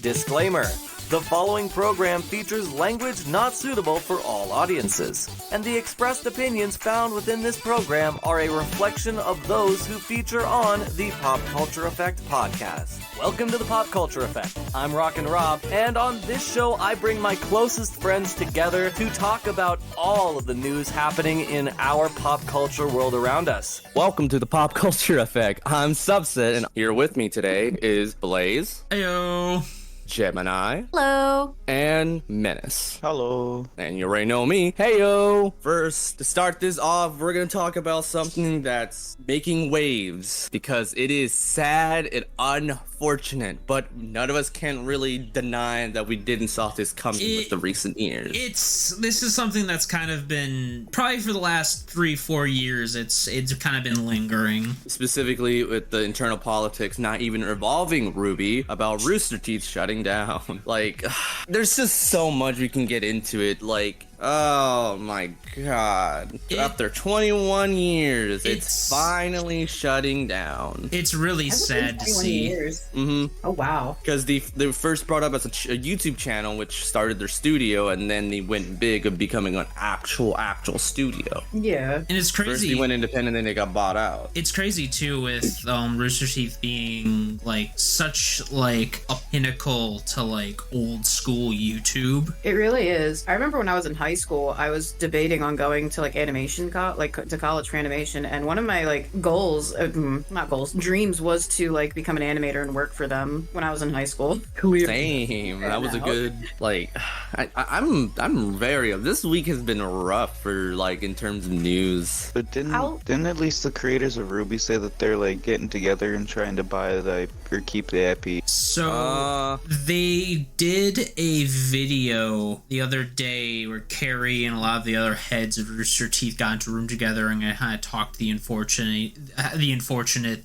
Disclaimer: the following program features language not suitable for all audiences, and the expressed opinions found within this program are a reflection of those who feature on the Pop Culture Effect podcast. Welcome to the Pop Culture Effect. I'm Rockin Rob, and on this show I bring my closest friends together to talk about all of the news happening in our pop culture world around us. Welcome to the Pop Culture Effect. I'm Subset, and here with me today is Blaze. Heyo. Gemini. Hello. And Menace. Hello. And you already know me. Heyo! First, to start this off, we're gonna talk about something that's making waves, because it is sad and unfortunate, but none of us can really deny that we didn't saw this coming with the recent years. This is something that's kind of been, probably for the last 3-4 years, it's kind of been lingering. Specifically with the internal politics not even revolving Ruby about Rooster Teeth shutting down. Like, there's just so much we can get into it. Like, oh my god. After 21 years, it's finally shutting down. It's really sad to see. Mm-hmm. Oh, wow. Because they first brought up as a YouTube channel, which started their studio, and then they went big of becoming an actual studio. Yeah. And it's crazy. First they went independent, then they got bought out. It's crazy, too, with Rooster Teeth being, like, such, like, a pinnacle to, like, old school YouTube. It really is. I remember when I was in high school, I was debating on going to, like, animation, to college for animation, and one of my, like, dreams was to, like, become an animator and work for them when I was in high school. Same. That was a good, like, I'm very, this week has been rough for, like, in terms of news. But didn't at least the creators of Ruby say that they're, like, getting together and trying to buy or keep the IP? So, they did a video the other day where Carrie and a lot of the other heads of Rooster Teeth got into a room together and kind of talked the unfortunate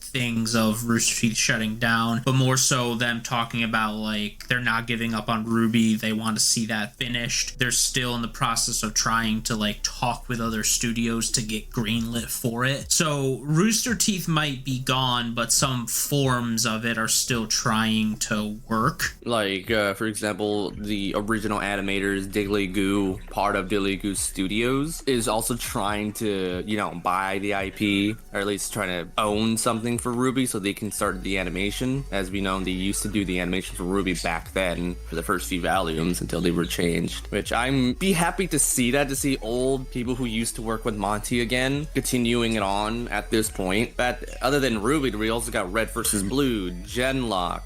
things of Rooster Teeth shutting down, but more so them talking about, like, they're not giving up on Ruby. They want to see that finished. They're still in the process of trying to, like, talk with other studios to get greenlit for it. So, Rooster Teeth might be gone, but some forms of it are still trying to work. Like, for example, the original animators, Diggly Goo, part of Diggly Goo Studios, is also trying to, buy the IP, or at least trying to own something for Ruby so they can start the animation. As we know, they used to do the animation for Ruby back then for the first few volumes until they were changed, which I'm be happy to see that, to see old people who used to work with Monty again, continuing it on at this point. But other than Ruby, we also got Red vs. Blue, Genlock,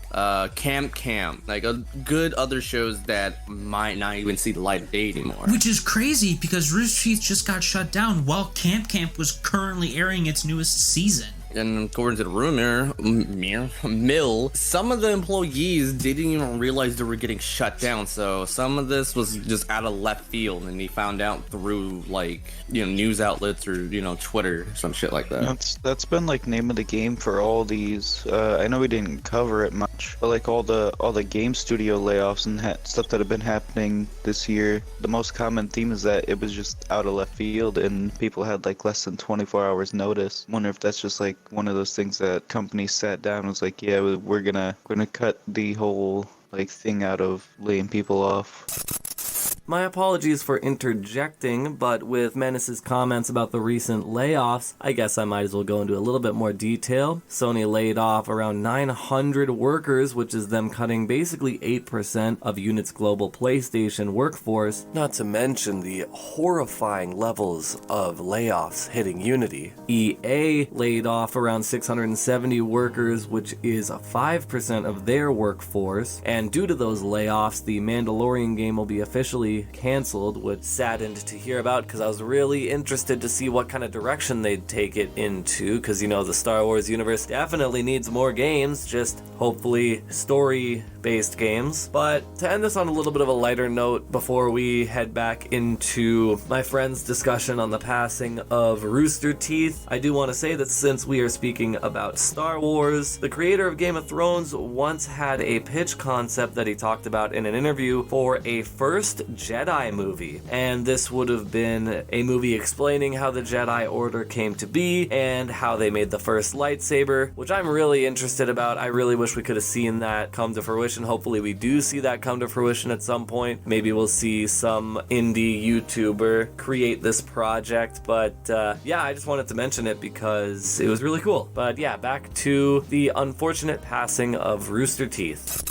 Camp, like a good other shows that might not even see the light of day anymore. Which is crazy because Rooster Teeth just got shut down while Camp was currently airing its newest season. And according to the rumor mill, some of the employees didn't even realize they were getting shut down. So some of this was just out of left field, and they found out through, like, news outlets or Twitter, some shit like that. That's been like name of the game for all these. I know we didn't cover it much, but like all the game studio layoffs and stuff that have been happening this year, the most common theme is that it was just out of left field and people had like less than 24 hours notice. Wonder if that's just like one of those things that companies sat down and was like, yeah, we're gonna cut the whole like thing out of laying people off. My apologies for interjecting, but with Menace's comments about the recent layoffs, I guess I might as well go into a little bit more detail. Sony laid off around 900 workers, which is them cutting basically 8% of Unit's global PlayStation workforce, not to mention the horrifying levels of layoffs hitting Unity. EA laid off around 670 workers, which is 5% of their workforce, and due to those layoffs, the Mandalorian game will be officially canceled, which saddened to hear about because I was really interested to see what kind of direction they'd take it into, because the Star Wars universe definitely needs more games, just hopefully story-based games. But to end this on a little bit of a lighter note before we head back into my friend's discussion on the passing of Rooster Teeth, I do want to say that since we are speaking about Star Wars, the creator of Game of Thrones once had a pitch concept that he talked about in an interview for a first Jedi movie. And this would have been a movie explaining how the Jedi Order came to be and how they made the first lightsaber, which I'm really interested about. I really wish we could have seen that come to fruition. Hopefully we do see that come to fruition at some point. Maybe we'll see some indie YouTuber create this project, but yeah, I just wanted to mention it because it was really cool. But yeah, back to the unfortunate passing of Rooster Teeth.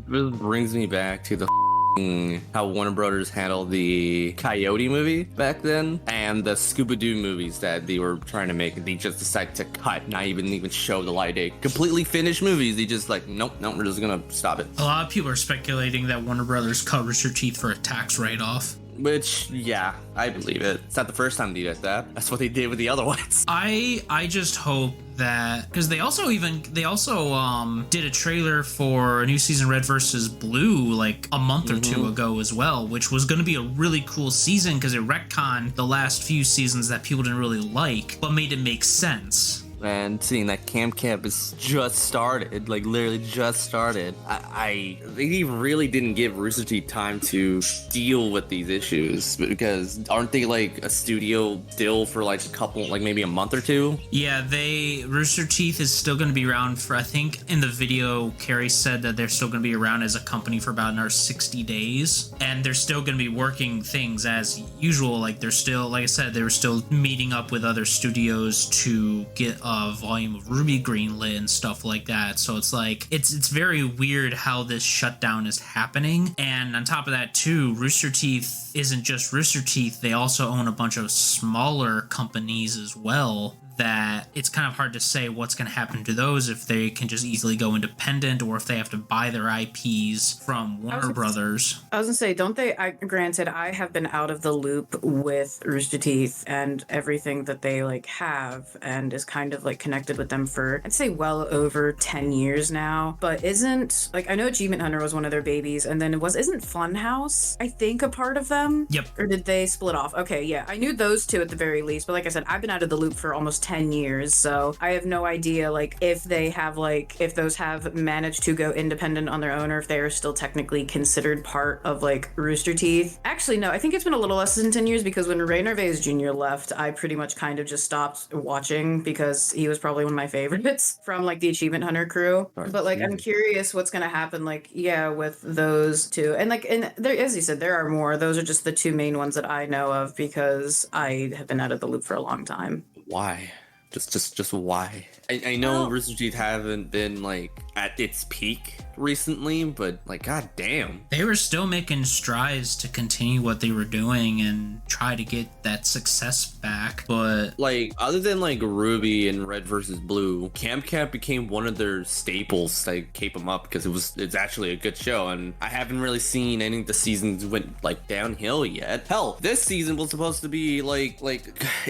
This brings me back to the how Warner Brothers handled the Coyote movie back then, and the Scooby-Doo movies that they were trying to make. They just decided to cut, not even show the light of day. Completely finished movies. They just like, nope, we're just gonna stop it. A lot of people are speculating that Warner Brothers cut Rooster Teeth for a tax write-off. Which, yeah, I believe it. It's not the first time they did that. That's what they did with the other ones. I just hope that, because they also did a trailer for a new season Red versus Blue like a month or two ago as well, which was going to be a really cool season because it retconned the last few seasons that people didn't really like, but made it make sense. And seeing that Camp is just started, like literally just started, they really didn't give Rooster Teeth time to deal with these issues, because aren't they like a studio deal for like a couple, like maybe a month or two? Yeah, Rooster Teeth is still going to be around for, I think in the video, Carrie said that they're still going to be around as a company for about another 60 days, and they're still going to be working things as usual. Like they're still, like I said, they were still meeting up with other studios to get volume of Ruby greenlit and stuff like that. So it's like it's very weird how this shutdown is happening. And on top of that too, Rooster Teeth isn't just Rooster Teeth, they also own a bunch of smaller companies as well, that it's kind of hard to say what's going to happen to those, if they can just easily go independent or if they have to buy their IPs from Warner Brothers. I was gonna say, don't they, granted, I have been out of the loop with Rooster Teeth and everything that they like have and is kind of like connected with them for, I'd say, well over 10 years now. But isn't, like, I know Achievement Hunter was one of their babies, and then isn't Funhouse, I think, a part of them? Yep. Or did they split off? Okay, yeah, I knew those two at the very least, but like I said, I've been out of the loop for almost 10 years, so I have no idea like if they have like, if those have managed to go independent on their own, or if they are still technically considered part of like Rooster Teeth. Actually, no, I think it's been a little less than 10 years, because when Ray Narvaez Jr. left, I pretty much kind of just stopped watching, because he was probably one of my favorites from like the Achievement Hunter crew. But like, I'm curious what's gonna happen, like, yeah, with those two. And like, and there, as you said, there are more. Those are just the two main ones that I know of, because I have been out of the loop for a long time. Why? Just why? I know Rooster Teeth haven't been like at its peak recently, but like, god damn, they were still making strides to continue what they were doing and try to get that success back. But like, other than like Ruby and Red versus Blue, Camp became one of their staples to keep them up, because it's actually a good show, and I haven't really seen any of the seasons went like downhill yet. Hell, this season was supposed to be like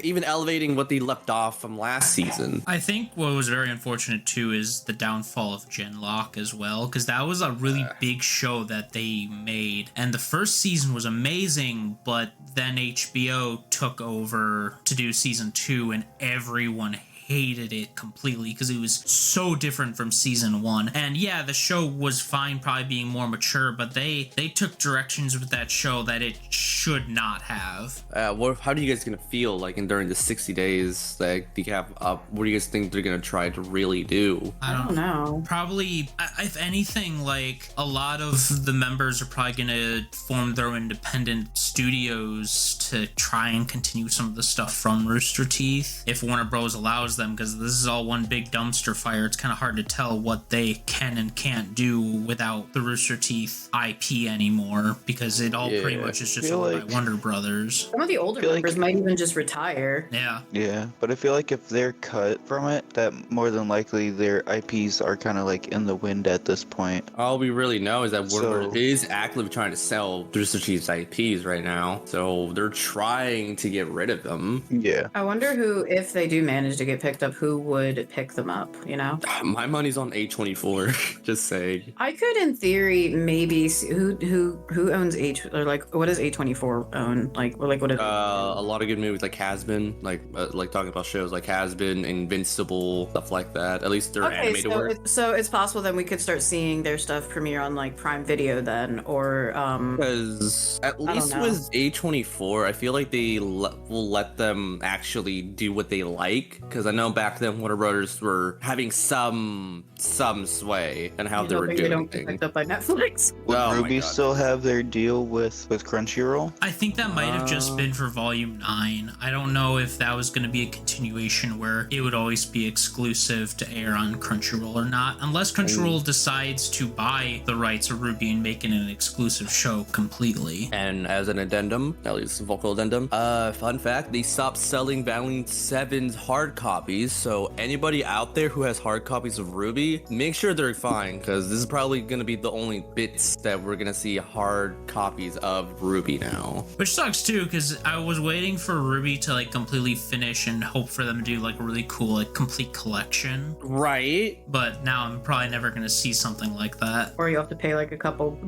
even elevating what they left off from last season. I think what was very unfortunate too is the downfall of Genlock as well, because that was a really big show that they made, and the first season was amazing, but then HBO took over to do season 2, and everyone hated it completely because it was so different from season 1. And yeah, the show was fine, probably being more mature, but they took directions with that show that it should not have. How do you guys gonna feel like during the 60 days that you have up? What do you guys think they're gonna try to really do? I don't know. Probably, if anything, like a lot of the members are probably gonna form their own independent studios to try and continue some of the stuff from Rooster Teeth, if Warner Bros. Allows them, because this is all one big dumpster fire. It's kind of hard to tell what they can and can't do without the Rooster Teeth IP anymore, because it all pretty much is just owned by Warner Brothers. Some of the older members might even just retire. Yeah, but I feel like if they're cut from it, that more than likely their IPs are kind of like in the wind at this point. All we really know is that Warner is actively trying to sell Rooster Teeth's IPs right right now, so they're trying to get rid of them. Yeah. I wonder who, if they do manage to get picked up, who would pick them up, you know? My money's on A24. Just saying. I could, in theory, maybe see who owns or like what does A24 own? Like what is A lot of good movies like Has Been, like talking about shows like Has Been, Invincible, stuff like that. At least their animated work. So it's possible then we could start seeing their stuff premiere on like Prime Video then, or Because at least with A24, I feel like they will let them actually do what they like. Because I know back then Warner Brothers were having some sway in how they were doing they don't get things. picked up by Netflix. Would Oh my Ruby God. still have their deal with Crunchyroll? I think that might have just been for Volume 9. I don't know if that was going to be a continuation where it would always be exclusive to air on Crunchyroll or not, unless Crunchyroll decides to buy the rights of Ruby and make it an exclusive show completely. And as an addendum, at least a vocal addendum, fun fact, they stopped selling Volume 7's hard copies, so anybody out there who has hard copies of Ruby, make sure they're fine, because this is probably going to be the only bits that we're going to see hard copies of Ruby now. Which sucks too, because I was waiting for Ruby to like completely finish and hope for them to do like a really cool like complete collection. Right? But now I'm probably never going to see something like that. Or you have to pay like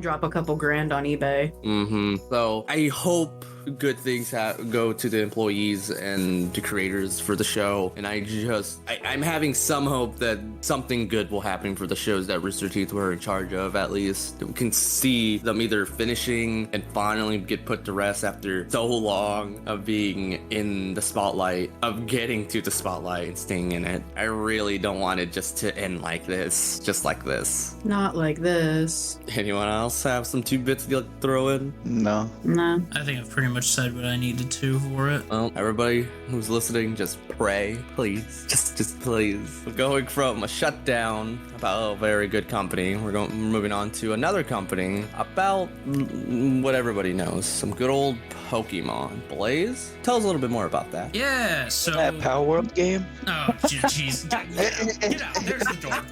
drop a couple grand on eBay. Mm-hmm. So I hope good things go to the employees and the creators for the show, and I'm having some hope that something good will happen for the shows that Rooster Teeth were in charge of. At least we can see them either finishing and finally get put to rest after so long of being in the spotlight, of getting to the spotlight and staying in it. I really don't want it just to end like this, just like this. Not like this. Anyone else have some 2 bits to throw in? No. Nah. I think I've pretty much said what I needed to for it. Well, everybody who's listening, just pray, please. Just please. We're going from a shutdown about a very good company. We're moving on to another company about what everybody knows. Some good old Pokemon. Blaze, tell us a little bit more about that. Yeah, so... That Power World game? Oh, jeez. Get out. There's the door.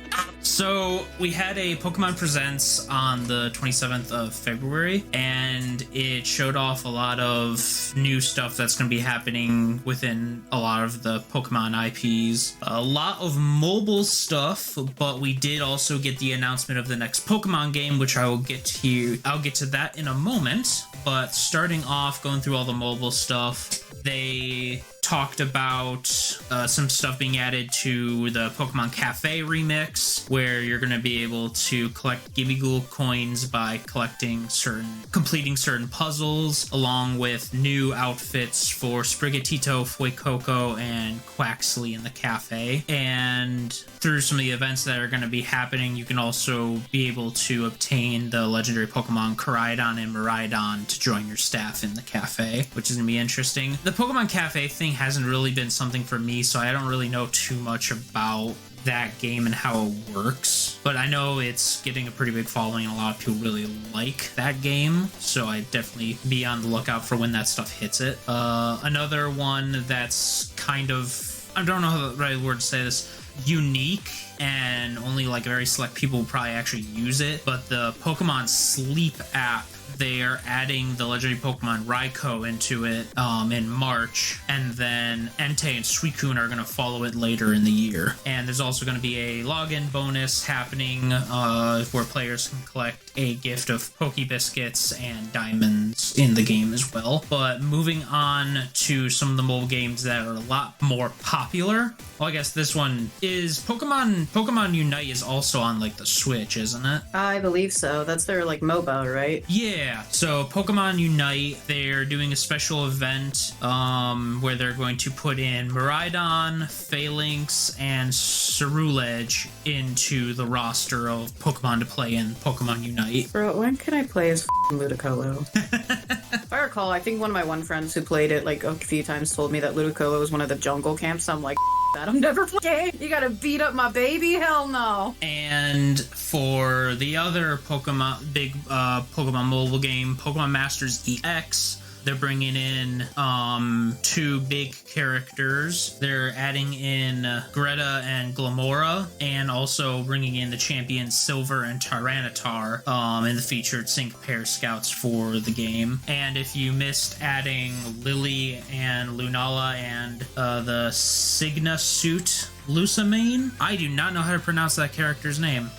So, we had a Pokemon Presents on the 27th of February, and it showed off a lot of new stuff that's going to be happening within a lot of the Pokemon IPs. A lot of mobile stuff, but we did also get the announcement of the next Pokemon game, which I'll get to that in a moment. But starting off, going through all the mobile stuff, they talked about some stuff being added to the Pokemon Cafe remix, where you're going to be able to collect Gibighoul coins by completing certain puzzles, along with new outfits for Sprigatito, Fuecoco, and Quaxley in the cafe. And through some of the events that are going to be happening, you can also be able to obtain the legendary Pokemon Koraidon and Miraidon to join your staff in the cafe, which is going to be interesting. The Pokemon Cafe thing hasn't really been something for me, so I don't really know too much about that game and how it works, but I know it's getting a pretty big following and a lot of people really like that game, so I'd definitely be on the lookout for when that stuff hits it. Another one that's kind of, I don't know the right word to say this, unique, and only like very select people will probably actually use it, but the Pokemon Sleep app, they are adding the legendary Pokemon Raikou into it in March, and then Entei and Suicune are going to follow it later in the year. And there's also going to be a login bonus happening where players can collect a gift of Poke Biscuits and diamonds in the game as well. But moving on to some of the mobile games that are a lot more popular. Well, I guess this one is Pokemon Unite is also on like the Switch, isn't it? I believe so. That's their like MOBA, right? Yeah, so Pokemon Unite, they're doing a special event where they're going to put in Miraidon, Phalanx, and Ceruledge into the roster of Pokemon to play in Pokemon Unite. Bro, when can I play as Ludicolo? If I recall, I think one of my friends who played it like a few times told me that Ludicolo was one of the jungle camps. I'm like, that I'm never playing. You gotta beat up my baby? Hell no. And for the other Pokemon, big Pokemon mobile game, Pokemon Masters EX, They're bringing in 2 big characters. They're adding in Greta and Glamora, and also bringing in the champions Silver and Tyranitar in the featured sync pair scouts for the game. And if you missed adding Lily and Lunala and the Signa suit Lusamane? I do not know how to pronounce that character's name.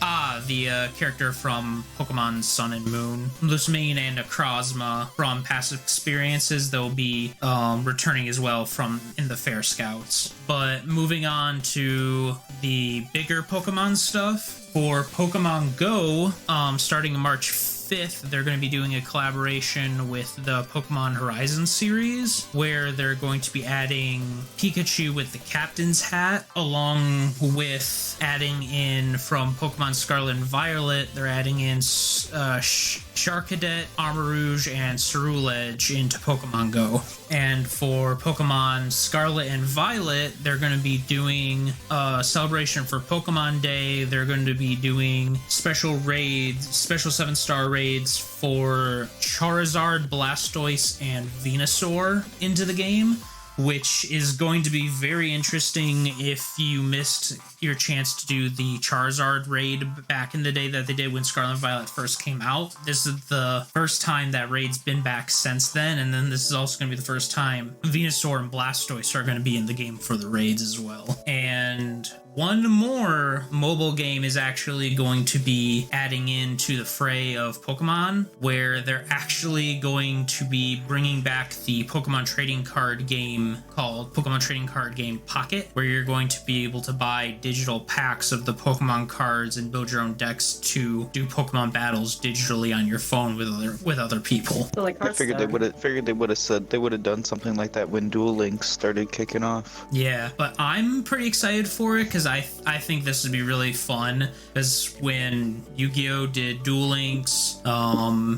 The character from Pokemon Sun and Moon. Lusamane and Necrozma from past experiences, they'll be returning as well from in the Fair Scouts. But moving on to the bigger Pokemon stuff, for Pokemon Go, starting March 5th, they're going to be doing a collaboration with the Pokemon Horizon series, where they're going to be adding Pikachu with the captain's hat, along with adding in from Pokemon Scarlet and Violet, they're adding in Charcadet, Armarouge, and Ceruledge into Pokemon Go. And for Pokemon Scarlet and Violet, they're going to be doing a celebration for Pokemon Day. They're going to be doing special raids, special 7-star raids for Charizard, Blastoise, and Venusaur into the game, which is going to be very interesting if you missed your chance to do the Charizard raid back in the day that they did when Scarlet and Violet first came out. This is the first time that raid's been back since then, and then this is also going to be the first time Venusaur and Blastoise are going to be in the game for the raids as well. And one more mobile game is actually going to be adding into the fray of Pokemon, where they're actually going to be bringing back the Pokemon trading card game called Pokemon Trading Card Game Pocket, where you're going to be able to buy digital packs of the Pokemon cards and build your own decks to do Pokemon battles digitally on your phone with other people. So like I figured they would have done something like that when Duel Links started kicking off. Yeah, but I'm pretty excited for it because I think this would be really fun, because when Yu-Gi-Oh! Did Duel Links,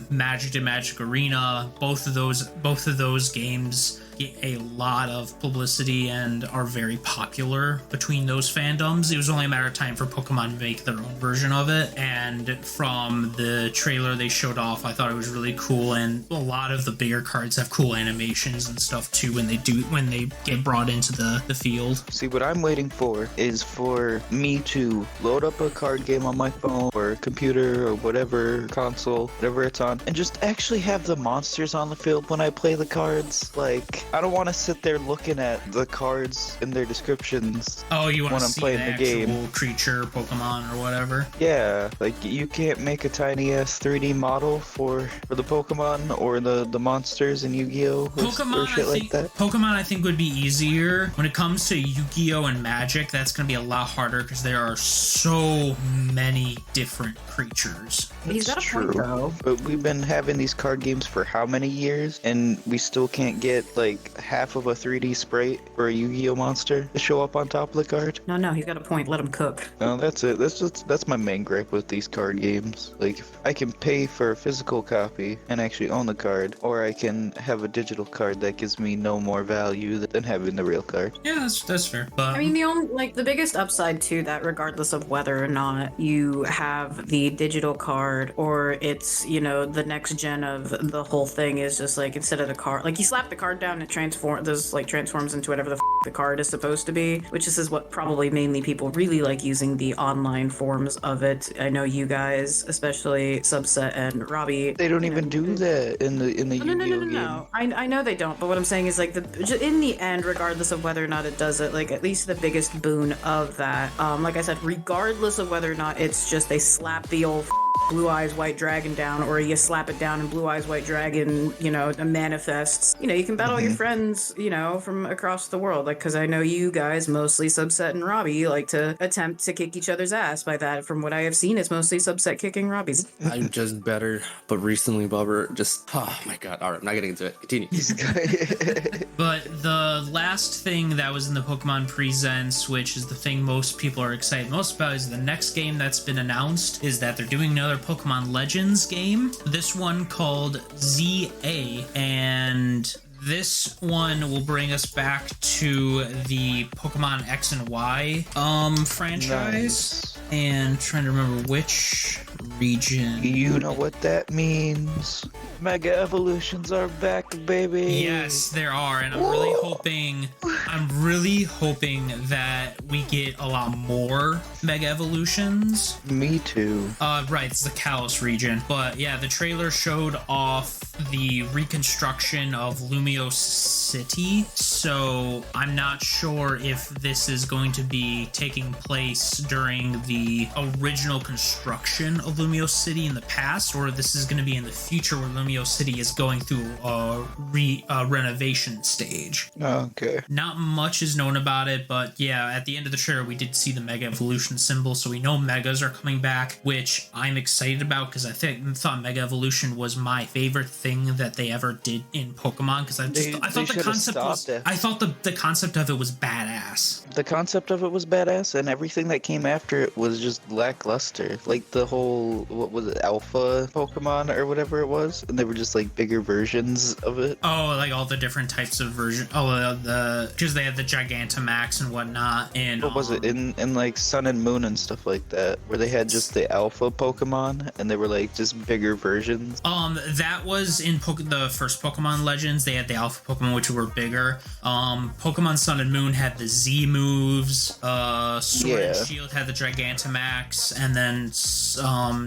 Magic did Magic Arena, both of those games get a lot of publicity and are very popular between those fandoms. It was only a matter of time for Pokemon to make their own version of it, and from the trailer they showed off, I thought it was really cool, and a lot of the bigger cards have cool animations and stuff too when they get brought into the field. See, what I'm waiting for is for me to load up a card game on my phone or computer or whatever console, whatever it's on, and just actually have the monsters on the field when I play the cards. Like, I don't want to sit there looking at the cards and their descriptions. Oh, you want when to I'm see playing the the actual game. creature, Pokemon, or whatever? Yeah, like you can't make a tiny ass 3D model for the Pokemon or the monsters in Yu-Gi-Oh! Or shit like that. Pokemon, I think, would be easier. When it comes to Yu-Gi-Oh! And Magic, that's going to be a lot harder because there are so many different creatures. He's got a point, though. But we've been having these card games for how many years, and we still can't get like half of a 3D sprite for a Yu-Gi-Oh! Monster to show up on top of the card. No, he's got a point. Let him cook. No, that's it. That's my main gripe with these card games. Like, I can pay for a physical copy and actually own the card, or I can have a digital card that gives me no more value than having the real card. Yeah, that's fair. But I mean, the biggest upside to that, regardless of whether or not you have the digital card or it's, the next gen of the whole thing, is just like, instead of the card, like, you slap the card down and it transforms into whatever the card is supposed to be, which this is what probably mainly people really like using the online forms of it. I know you guys, especially Subset and Robbie. They don't even do that in the Yu-Gi-Oh! game. No. I know they don't, but what I'm saying is, like, in the end, regardless of whether or not it does it, like, at least the biggest boon of that, like I said, regardless of whether or not it's just they slap the old Blue Eyes White Dragon down, or you slap it down and Blue Eyes White Dragon, manifests. You can battle your friends, from across the world. Like, because I know you guys, mostly Subset and Robbie, like to attempt to kick each other's ass. By that, from what I have seen, it's mostly Subset kicking Robbie's. I'm just better, but recently, Bubber, oh my god. All right, I'm not getting into it. Continue. But the last thing that was in the Pokemon Presents, which is the thing most people are excited most about, is the next game that's been announced, is that they're doing another Pokemon Legends game. This one called ZA, and this one will bring us back to the Pokemon X and Y franchise. Nice. And trying to remember which region. You know what that means. Mega evolutions are back, baby. Yes, there are, and I'm really hoping that we get a lot more Mega Evolutions. Me too. Right, it's the Kalos region. But yeah, the trailer showed off the reconstruction of Lumiose City, so I'm not sure if this is going to be taking place during the original construction of Lumiose City in the past, or this is going to be in the future where Lumiose City is going through a renovation stage. Okay. Not much is known about it, but yeah, at the end of the trailer we did see the Mega Evolution symbol, so we know Megas are coming back, which I'm excited about because I thought Mega Evolution was my favorite thing that they ever did in Pokemon, because I thought the concept of it was badass. The concept of it was badass, and everything that came after it was just lackluster. Like the whole, what was it, Alpha Pokemon or whatever it was, and they were just like bigger versions of it. Oh, like all the different types of versions. Because they had the Gigantamax and whatnot. And what was it in like Sun and Moon and stuff like that, where they had just the Alpha Pokemon and they were like just bigger versions? That was in the first Pokemon Legends. They had the Alpha Pokemon, which were bigger. Pokemon Sun and Moon had the Z moves. Sword and Shield had the Gigantamax, and then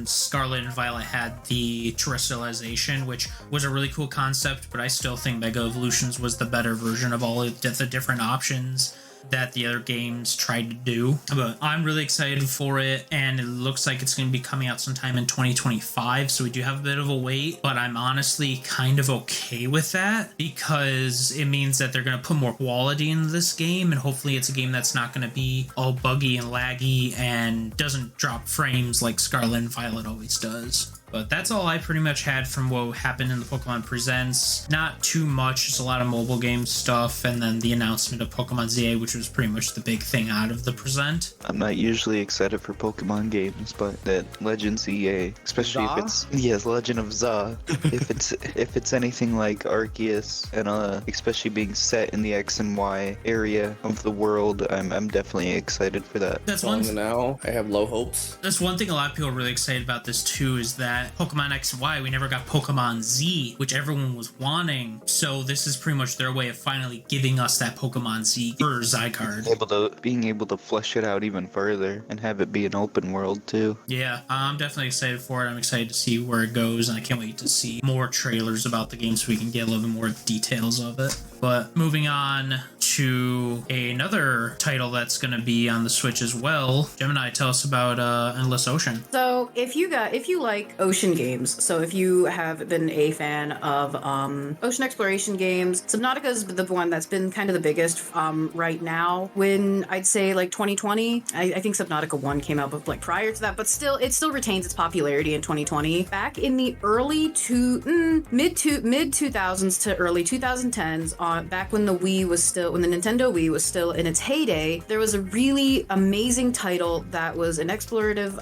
Scarlet and Violet had the Terrestrialization, which was a really cool concept, but I still think Mega Evolutions was the better version of all of the different options that the other games tried to do. But I'm really excited for it, and it looks like it's going to be coming out sometime in 2025, so we do have a bit of a wait, but I'm honestly kind of okay with that because it means that they're going to put more quality into this game, and hopefully it's a game that's not going to be all buggy and laggy and doesn't drop frames like Scarlet and Violet always does. But that's all I pretty much had from what happened in the Pokemon Presents. Not too much, just a lot of mobile game stuff, and then the announcement of Pokemon ZA, which was pretty much the big thing out of the Present. I'm not usually excited for Pokemon games, but that Legend ZA, especially if it's Legend of ZA, if it's anything like Arceus, and especially being set in the X and Y area of the world, I'm definitely excited for that. That's now I have low hopes. That's one thing a lot of people are really excited about this too, is that Pokemon X and Y, we never got Pokemon Z, which everyone was wanting. So this is pretty much their way of finally giving us that Pokemon Z for Zycard. Being able to flesh it out even further and have it be an open world too. Yeah, I'm definitely excited for it. I'm excited to see where it goes, and I can't wait to see more trailers about the game so we can get a little bit more details of it. But moving on to another title that's going to be on the Switch as well. Gemini, tell us about Endless Ocean. So if you like ocean games, so if you have been a fan of ocean exploration games, Subnautica is the one that's been kind of the biggest right now. When I'd say like 2020, I think Subnautica 1 came out, but like prior to that, but still, it still retains its popularity in 2020. Back in the mid 2000s to early 2010s, back when the Nintendo Wii was still in its heyday, there was a really amazing title that was an explorative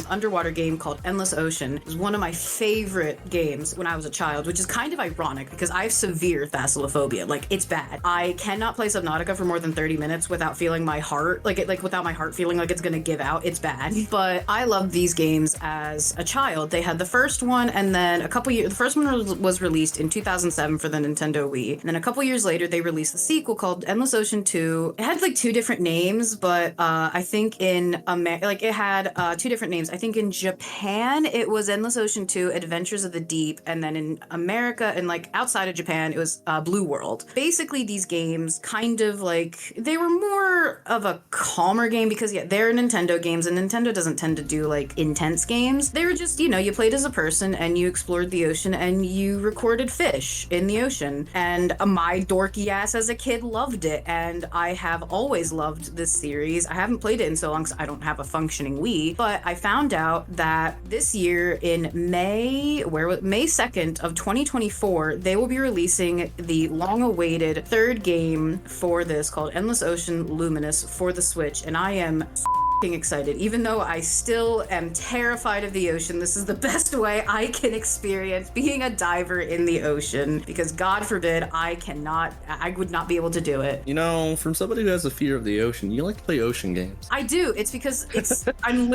underwater game called Endless Ocean. It was one of my favorite games when I was a child, which is kind of ironic because I have severe thalassophobia. Like, it's bad. I cannot play Subnautica for more than 30 minutes without feeling my heart, without my heart feeling like it's gonna give out. It's bad. But I loved these games as a child. They had the first one, and then the first one was released in 2007 for the Nintendo Wii. And then a couple years later, they released the sequel called Endless Ocean 2. It had like two different names, but I think it had two different names. I think in Japan, it was Endless Ocean 2 Adventures of the Deep, and then in America and like outside of Japan, it was Blue World. Basically, these games kind of like, they were more of a calmer game because they're Nintendo games, and Nintendo doesn't tend to do like intense games. They were just, you played as a person and you explored the ocean and you recorded fish in the ocean. And my dorky ass as a kid loved it, and I have always loved this series. I haven't played it in so long because I don't have a functioning Wii, but I found out that this year in May 2nd of 2024, they will be releasing the long-awaited third game for this called Endless Ocean Luminous for the Switch, and I am excited. Even though I still am terrified of the ocean, this is the best way I can experience being a diver in the ocean, because God forbid I would not be able to do it. You know, from somebody who has a fear of the ocean, you like to play ocean games. I do. It's because I'm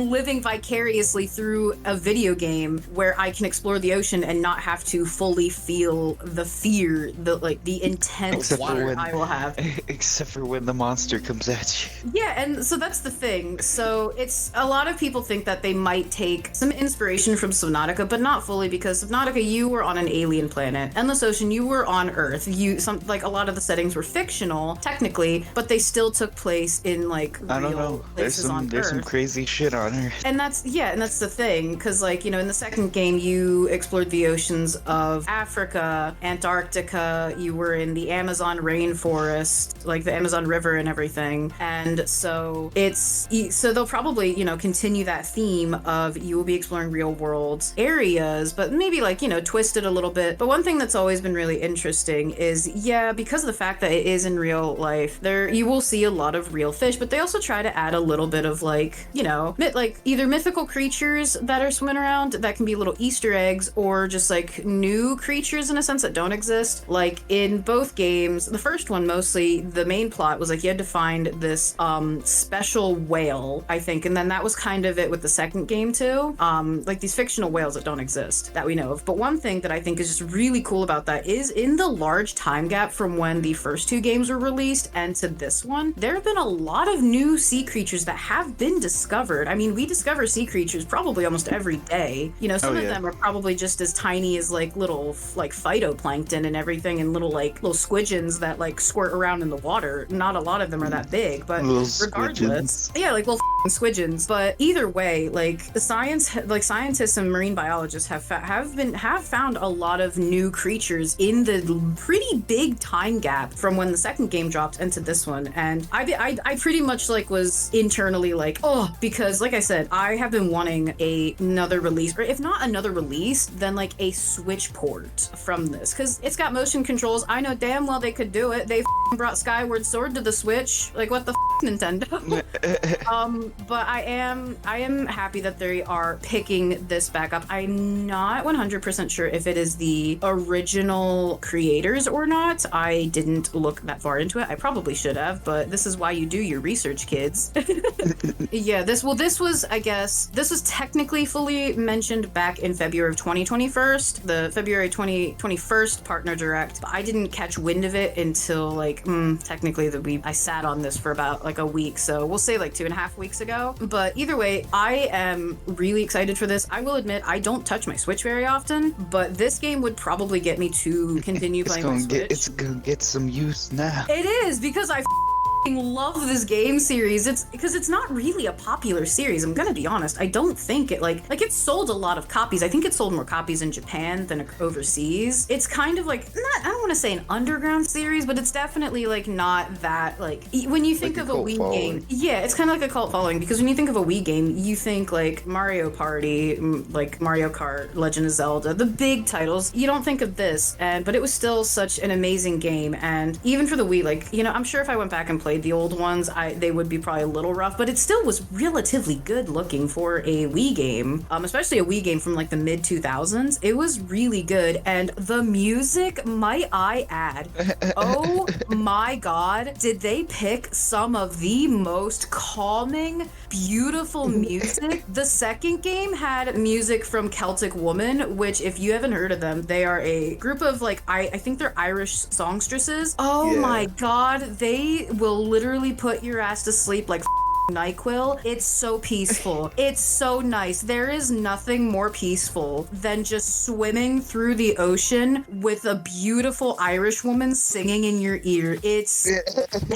living vicariously through a video game where I can explore the ocean and not have to fully feel the fear, the intense fear I will have. Except for when the monster comes at you. Yeah, and so that's the thing. So it's a lot of people think that they might take some inspiration from Subnautica, but not fully, because Subnautica, you were on an alien planet. Endless Ocean, you were on Earth. A lot of the settings were fictional, technically, but they still took place in I don't know. There's some crazy shit on Earth. And that's the thing, because in the second game you explored the oceans of Africa, Antarctica, you were in the Amazon rainforest, like the Amazon River and everything. And so they'll probably, continue that theme of you will be exploring real world areas, but maybe twist it a little bit. But one thing that's always been really interesting is, because of the fact that it is in real life, you will see a lot of real fish, but they also try to add a little bit of either mythical creatures that are swimming around that can be little Easter eggs, or just new creatures in a sense that don't exist. Like in both games, the first one mostly, the main plot was you had to find this special whale, I think, and then that was kind of it with the second game too. These fictional whales that don't exist that we know of. But one thing that I think is just really cool about that is in the large time gap from when the first two games were released and to this one, there have been a lot of new sea creatures that have been discovered. I mean, we discover sea creatures probably almost every day. Some of them are probably just as tiny as little phytoplankton and everything, and little squidgens that squirt around in the water. Not a lot of them are that big, but little regardless, squidgens. little squidgens. But either way, scientists and marine biologists have found a lot of new creatures in the pretty big time gap from when the second game dropped into this one. And I pretty much was internally because like I said, I have been wanting another release, or if not another release, then a Switch port from this, because it's got motion controls. I know damn well they could do it. They brought Skyward Sword to the Switch. What the Nintendo? But I am happy that they are picking this back up. I'm not 100% sure if it is the original creators or not. I didn't look that far into it. I probably should have, but this is why you do your research, kids. This was technically fully mentioned back in February of 2021, the February 2021 partner direct, but I didn't catch wind of it until technically I sat on this for about a week, so we'll say 2.5 weeks ago. But either way, I am really excited for this. I will admit I don't touch my Switch very often, but this game would probably get me to continue playing my Switch. It's gonna get some use now. It is, because I love this game series. It's because it's not really a popular series. I'm gonna be honest. I don't think it it sold a lot of copies. I think it sold more copies in Japan than overseas. It's kind of I don't want to say an underground series, but it's definitely not that when you think of a Wii game. Yeah, it's kind of like a cult following, because when you think of a Wii game, you think Mario Party, Mario Kart, Legend of Zelda, the big titles. You don't think of this, but it was still such an amazing game. And even for the Wii, I'm sure if I went back and played the old ones, they would be probably a little rough, but it still was relatively good looking for a Wii game, especially a Wii game from the mid 2000s. It was really good, and the music, might I add, oh my god, did they pick some of the most calming, beautiful music? The second game had music from Celtic Woman, which, if you haven't heard of them, they are a group of I think they're Irish songstresses. Oh my god, they will literally put your ass to sleep NyQuil. It's so peaceful. It's so nice. There is nothing more peaceful than just swimming through the ocean with a beautiful Irish woman singing in your ear. It's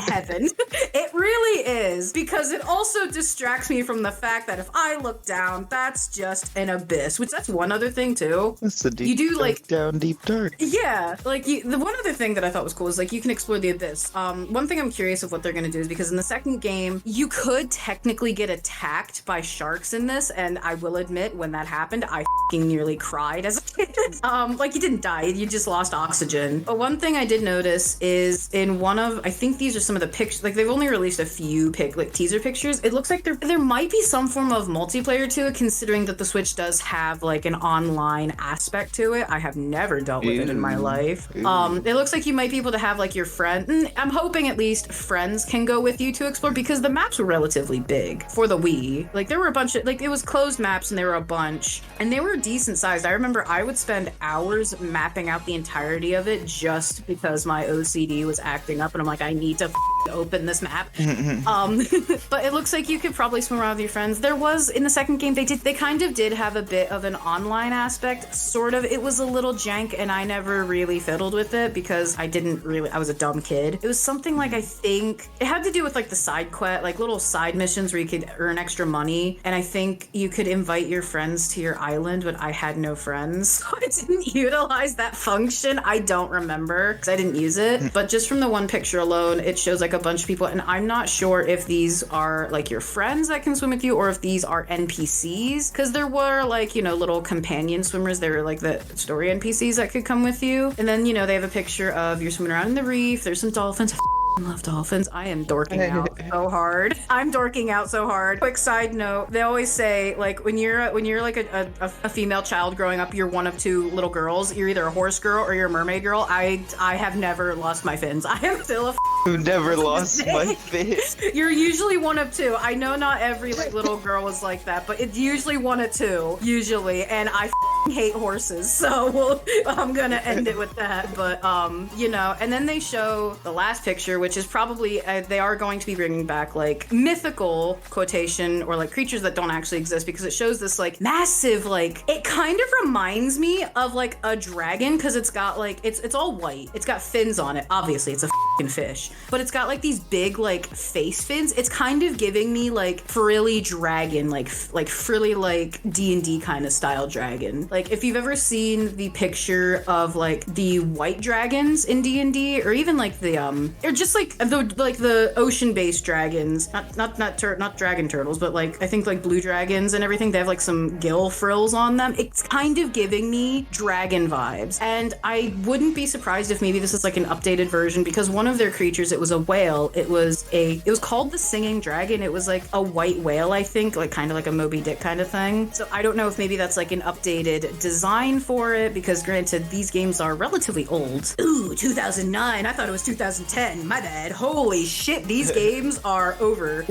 heaven. It really is, because it also distracts me from the fact that if I look down, that's just an abyss, which that's one other thing too. That's the deep, you do down deep dark. Yeah, the one other thing that I thought was cool is you can explore the abyss. One thing I'm curious of what they're going to do is, because in the second game, you could could technically get attacked by sharks in this, and I will admit, when that happened, I fucking nearly cried as a kid. Like, you didn't die, you just lost oxygen. But one thing I did notice is in one of, I think these are some of the pictures, like they've only released a few teaser pictures. It looks like there might be some form of multiplayer to it, considering that the Switch does have like an online aspect to it. I have never dealt with it in my life. It looks like you might be able to have like your friend. I'm hoping at least friends can go with you to explore, because the maps were relatively big for the Wii. Like there were a bunch of, like, it was closed maps and there were a bunch, and they were decent sized. I remember I would spend hours mapping out the entirety of it just because my OCD was acting up, and I'm like, I need to open this map. But it looks like you could probably swim around with your friends. There was, in the second game, they kind of did have a bit of an online aspect, sort of. It was a little jank, and I never really fiddled with it because I was a dumb kid. It was something like, I think it had to do with like the side quest, like little side missions where you could earn extra money, and I think you could invite your friends to your island, but I had no friends, so I didn't utilize that function. I don't remember because I didn't use it, but just from the one picture alone, it shows like a bunch of people, and I'm not sure if these are like your friends that can swim with you or if these are NPCs, because there were like, you know, little companion swimmers. They were like the story NPCs that could come with you, and then, you know, they have a picture of you're swimming around in the reef. There's some dolphins. I love dolphins. I am dorking out so hard. I'm dorking out so hard. Quick side note, they always say, like, when you're like a female child growing up, you're one of two little girls. You're either a horse girl or you're a mermaid girl. I have never lost my fins. I am still a Who never lost my fins. You're usually one of two. I know not every like little girl was like that, but it's usually one of two, usually. And I hate horses, so I'm gonna end it with that. But you know, and then they show the last picture, which is probably they are going to be bringing back like mythical quotation or like creatures that don't actually exist, because it shows this like massive, like, it kind of reminds me of like a dragon, because it's got like it's all white. It's got fins on it. Obviously, it's a fucking fish, but it's got like these big like face fins. It's kind of giving me like frilly dragon, like frilly like D&D kind of style dragon. Like if you've ever seen the picture of like the white dragons in D&D, or even like the or just like the ocean-based dragons, not dragon turtles, but like I think like blue dragons and everything, they have like some gill frills on them. It's kind of giving me dragon vibes, and I wouldn't be surprised if maybe this is like an updated version, because one of their creatures, it was a whale. It was called the Singing Dragon. It was like a white whale, I think, like kind of like a Moby Dick kind of thing. So I don't know if maybe that's like an updated design for it, because granted, these games are relatively old. Ooh, 2009. I thought it was 2010. My bad. Holy shit, these games are over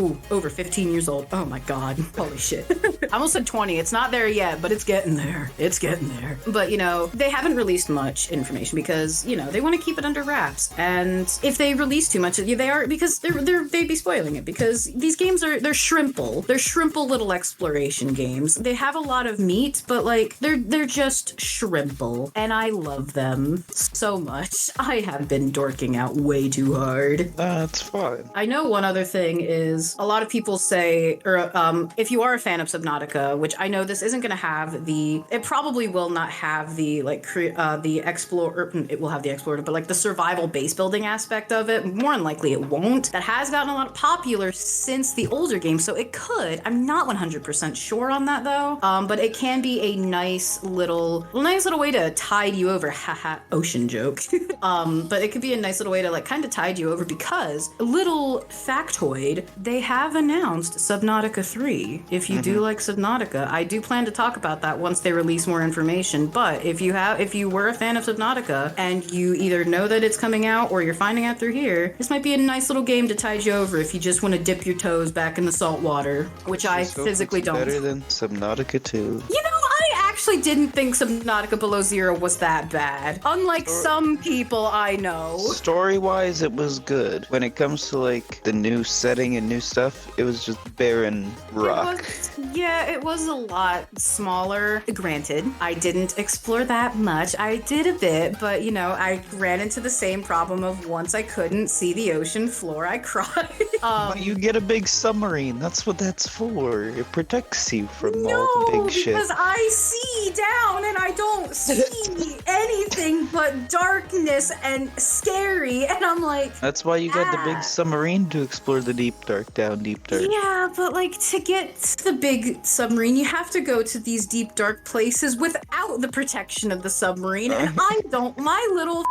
15 years old. Oh my god. Holy shit. I almost said 20. It's not there yet, but it's getting there. It's getting there. But, you know, they haven't released much information because, you know, they want to keep it under wraps. And if they release too much, they are, because they'd be spoiling it, because these games they're shrimple. They're shrimple little exploration games. They have a lot of meat, but like they're just shrimple, and I love them so much. I have been dorking out way too hard. That's fine. I know one other thing is a lot of people say, or if you are a fan of Subnautica, which I know this isn't going to have it probably will not have the like the explorer. It will have the explorer, but like the survival base building aspect of it, more than likely it won't. That has gotten a lot popular since the older games, so it could. I'm not 100% sure on that though. But it can be a nice little way to tide you over. Haha, ocean joke. But it could be a nice little way to like kind of tide you over, because a little factoid, they have announced Subnautica 3. If you do like Subnautica, I do plan to talk about that once they release more information. But if you were a fan of Subnautica and you either know that it's coming out or you're finding out through here, this might be a nice little game to tide you over if you just want to dip your toes back in the salt water, which I physically don't. Better than Subnautica 2. You know, I actually didn't think Subnautica Below Zero was that bad. Unlike some people I know. Story-wise, it was good. When it comes to like the new setting and new stuff, it was just barren rock. It was a lot smaller. Granted, I didn't explore that much. I did a bit, but you know, I ran into the same problem of once I couldn't see the ocean floor, I cried. But you get a big submarine. That's what that's for. It protects you from all the big shit. Because I see down and I don't see anything. nothing but darkness and scary. And I'm like, That's why you got the big ah. submarine to explore the deep dark down deep dark. Yeah, but like to get to the big submarine, you have to go to these deep dark places without the protection of the submarine. And I don't, my little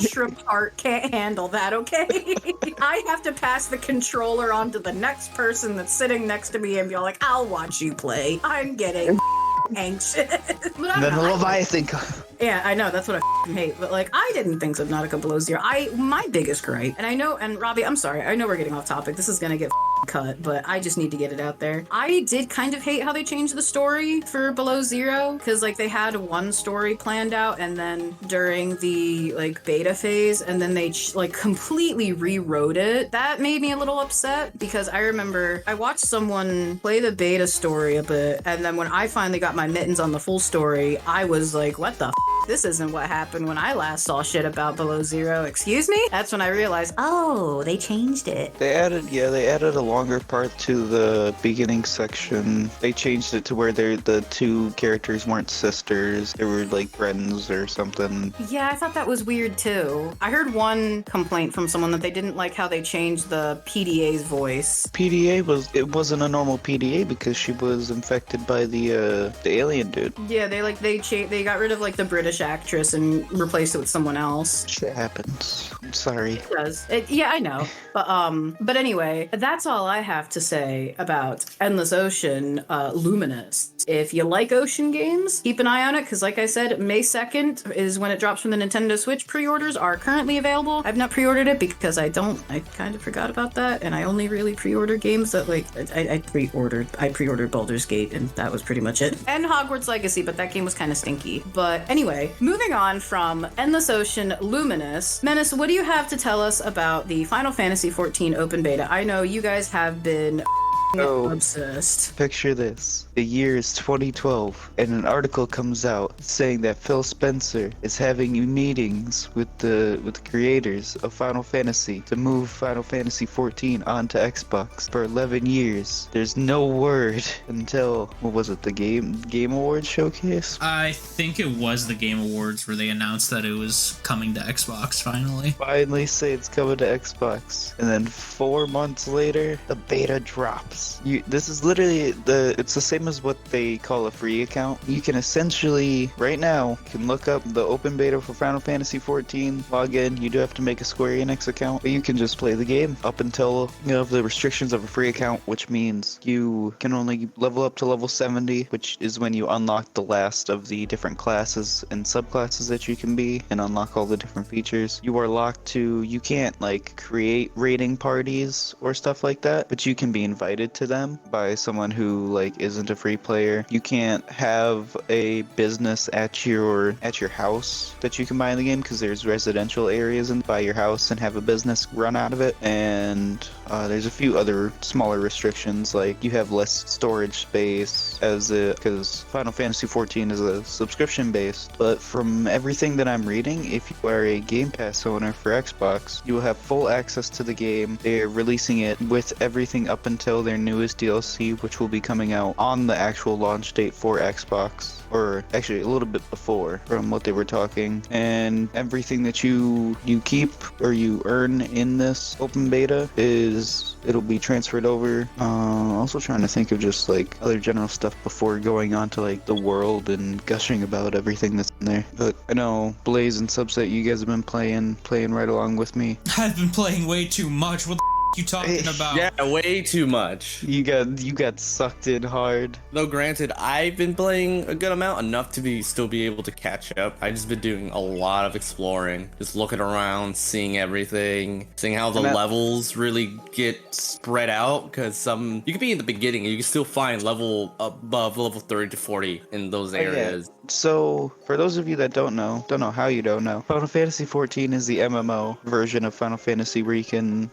shrimp heart can't handle that, okay? I have to pass the controller on to the next person that's sitting next to me and be like, I'll watch you play. I'm getting anxious. But I And don't then the know. Leviathan. Yeah, I know, that's what I hate. But like, I didn't think Subnautica Below Zero. My biggest gripe, and I know, and Robbie, I'm sorry, I know we're getting off topic. This is gonna get cut, but I just need to get it out there. I did kind of hate how they changed the story for Below Zero, because like they had one story planned out, and then during the like beta phase, and then they like completely rewrote it. That made me a little upset, because I remember I watched someone play the beta story a bit, and then when I finally got my mittens on the full story, I was like, what the this isn't what happened when I last saw shit about Below Zero. Excuse me? That's when I realized, oh, they changed it. They added a longer part to the beginning section. They changed it to where the two characters weren't sisters. They were like friends or something. Yeah, I thought that was weird too. I heard one complaint from someone that they didn't like how they changed the PDA's voice. It wasn't a normal PDA because she was infected by the alien dude. Yeah, they got rid of like the British actress and replaced it with someone else. Shit happens. I'm sorry. It does. Yeah, I know. But anyway, that's all I have to say about Endless Ocean Luminous. If you like ocean games, keep an eye on it, because like I said, May 2nd is when it drops from the Nintendo Switch. Pre-orders are currently available. I've not pre-ordered it because I kind of forgot about that, and I only really pre-order games that like I pre-ordered Baldur's Gate, and that was pretty much it. And Hogwarts Legacy, but that game was kind of stinky. But anyway, moving on from Endless Ocean Luminous, Menace, what do you have to tell us about the Final Fantasy XIV open beta? I know you guys have been obsessed. Picture this. The year is 2012, and an article comes out saying that Phil Spencer is having meetings with the creators of Final Fantasy to move Final Fantasy XIV onto Xbox for 11 years. There's no word until, what was it, the Game Awards showcase? I think it was the Game Awards where they announced that it was coming to Xbox finally. Finally say it's coming to Xbox, and then 4 months later, the beta drops. This is literally it's the same as what they call a free account. You can essentially, right now, can look up the open beta for Final Fantasy XIV, log in. You do have to make a Square Enix account, but you can just play the game up until you have the restrictions of a free account, which means you can only level up to level 70, which is when you unlock the last of the different classes and subclasses that you can be and unlock all the different features. You are locked to, you can't like create raiding parties or stuff like that, but you can be invited to them by someone who like isn't a free player. You can't have a business at your house that you can buy in the game, because there's residential areas and by your house and have a business run out of it. And there's a few other smaller restrictions, like you have less storage space because Final Fantasy XIV is a subscription based. But from everything that I'm reading, if you are a Game Pass owner for Xbox, you will have full access to the game. They're releasing it with everything up until their newest DLC, which will be coming out on the actual launch date for Xbox, or actually a little bit before from what they were talking. And everything that you keep or you earn in this open beta it'll be transferred over. Also trying to think of just like other general stuff before going on to like the world and gushing about everything that's in there. But I know Blaze and Subset, you guys have been playing right along with me. I've been playing way too much. What the you talking about? Yeah, way too much. You got sucked in hard. Though granted, I've been playing a good amount, enough to still be able to catch up. I've just been doing a lot of exploring, just looking around, seeing everything, seeing how the levels really get spread out. Because you could be in the beginning, and you can still find level above level 30 to 40 in those areas. Yeah. So for those of you that don't know how you don't know, Final Fantasy XIV is the MMO version of Final Fantasy, where you can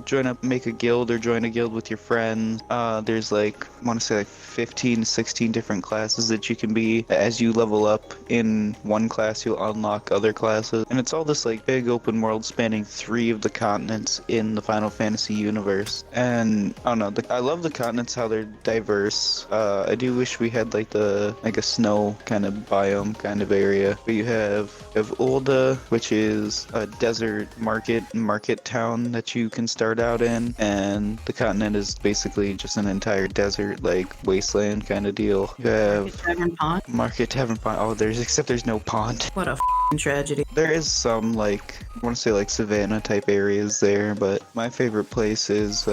join make a guild or join a guild with your friends. There's like, I want to say like 15, 16 different classes that you can be. As you level up in one class, you'll unlock other classes. And it's all this like big open world spanning 3 of the continents in the Final Fantasy universe. And I don't know, I love the continents, how they're diverse. I do wish we had like a snow kind of biome kind of area. But you have Ulda, which is a desert market town that you can start out in, and the continent is basically just an entire desert, like wasteland kind of deal. You have Tavern Pond. Market Tavern Pond. Oh, there's no pond. What a tragedy. There is some like, I want to say like savannah type areas there, but my favorite place is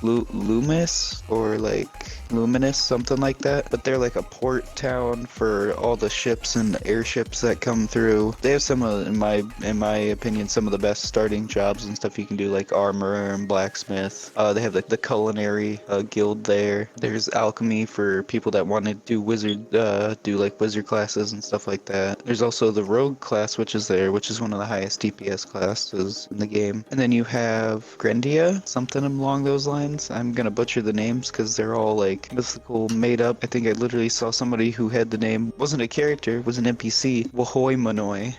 Loomis or like Luminous, something like that. But they're like a port town for all the ships and airships that come through. They have some of, in my opinion, some of the best starting jobs and stuff you can do, like armorer and blacksmith. They have like the culinary guild there. There's alchemy for people that want to do wizard classes and stuff like that. There's also the rogue class, which is one of the highest DPS classes in the game. And then you have Grendia, something along those lines. I'm gonna butcher the names because they're all like mythical, made up. I think I literally saw somebody who had the name, wasn't a character, was an NPC, Wahoy Manoi.